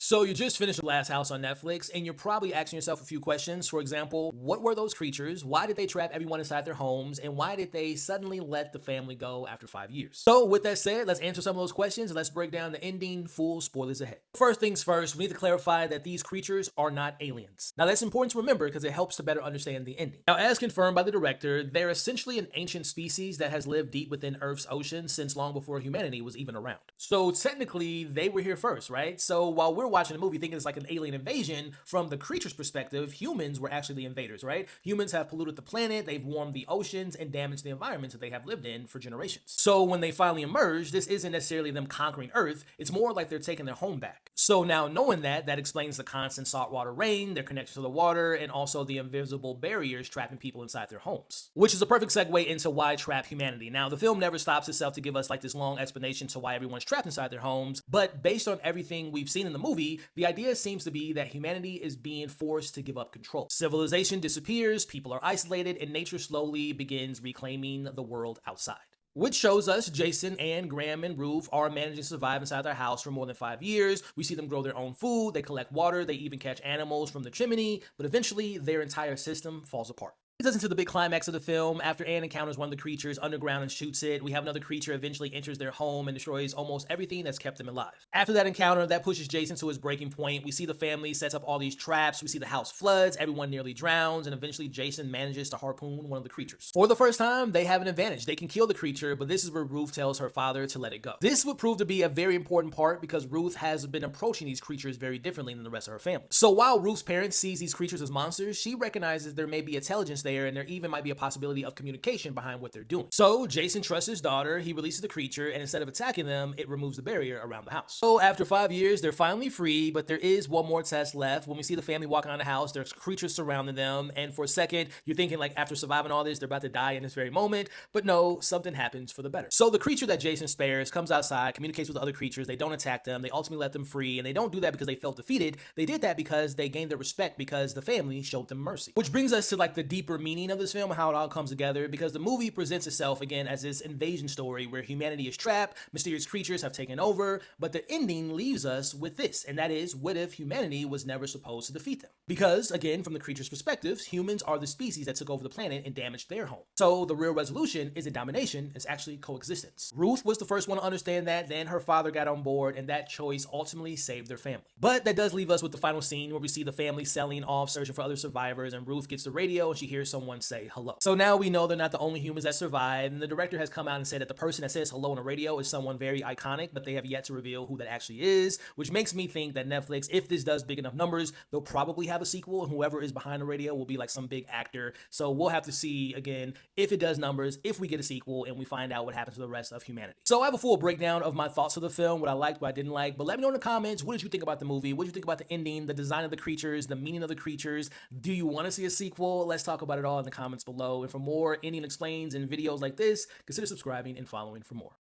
So you just finished The Last House on Netflix, and you're probably asking yourself a few questions. For example, what were those creatures? Why did they trap everyone inside their homes? And why did they suddenly let the family go after 5 years? So with that said, let's answer some of those questions and let's break down the ending. Full spoilers ahead. First things first, we need to clarify that these creatures are not aliens. Now that's important to remember because it helps to better understand the ending. Now, as confirmed by the director, they're essentially an ancient species that has lived deep within Earth's ocean since long before humanity was even around. So technically, they were here first, right? So while we're watching the movie thinking it's like an alien invasion, from the creature's perspective, humans were actually the invaders, right? Humans have polluted the planet, they've warmed the oceans, and damaged the environments that they have lived in for generations. So when they finally emerge, this isn't necessarily them conquering Earth, it's more like they're taking their home back. So now knowing that explains the constant saltwater rain, their connection to the water, and also the invisible barriers trapping people inside their homes. Which is a perfect segue into why trap humanity. Now, the film never stops itself to give us like this long explanation to why everyone's trapped inside their homes, but based on everything we've seen in the movie, the idea seems to be that humanity is being forced to give up control. Civilization disappears, people are isolated, and nature slowly begins reclaiming the world outside. Which shows us Jason, Anne, Graham, and Ruth are managing to survive inside their house for more than 5 years. We see them grow their own food, they collect water, they even catch animals from the chimney, but eventually their entire system falls apart. It leads us into the big climax of the film. After Anne encounters one of the creatures underground and shoots it, we have another creature eventually enters their home and destroys almost everything that's kept them alive. After that encounter, that pushes Jason to his breaking point. We see the family sets up all these traps, we see the house floods, everyone nearly drowns, and eventually Jason manages to harpoon one of the creatures. For the first time, they have an advantage. They can kill the creature, but this is where Ruth tells her father to let it go. This would prove to be a very important part because Ruth has been approaching these creatures very differently than the rest of her family. So while Ruth's parents sees these creatures as monsters, she recognizes there may be intelligence there and there even might be a possibility of communication behind what they're doing. So Jason trusts his daughter, he releases the creature, and instead of attacking them, it removes the barrier around the house. So after 5 years, they're finally free, but there is one more test left. When we see the family walking around the house, there's creatures surrounding them, and for a second, you're thinking like after surviving all this, they're about to die in this very moment, but no, something happens for the better. So the creature that Jason spares comes outside, communicates with the other creatures, they don't attack them, they ultimately let them free, and they don't do that because they felt defeated, they did that because they gained their respect because the family showed them mercy. Which brings us to like the deeper meaning of this film, how it all comes together, because the movie presents itself again as this invasion story where humanity is trapped, mysterious creatures have taken over, but the ending leaves us with this, and that is, what if humanity was never supposed to defeat them? Because again, from the creature's perspective, humans are the species that took over the planet and damaged their home. So the real resolution isn't domination, it's actually coexistence. Ruth was the first one to understand that, then her father got on board, and that choice ultimately saved their family. But that does leave us with the final scene where we see the family selling off, searching for other survivors, and Ruth gets the radio and she hears someone say hello. So now we know they're not the only humans that survive, and the director has come out and said that the person that says hello on the radio is someone very iconic, but they have yet to reveal who that actually is, which makes me think that Netflix, if this does big enough numbers, they'll probably have a sequel, and whoever is behind the radio will be like some big actor. So we'll have to see, again, if it does numbers, if we get a sequel, and we find out what happens to the rest of humanity. So I have a full breakdown of my thoughts of the film, what I liked, what I didn't like, but let me know in the comments, what did you think about the movie? What did you think about the ending, the design of the creatures, the meaning of the creatures? Do you want to see a sequel? Let's talk about it all in the comments below. And for more Ending Explains and videos like this, consider subscribing and following for more.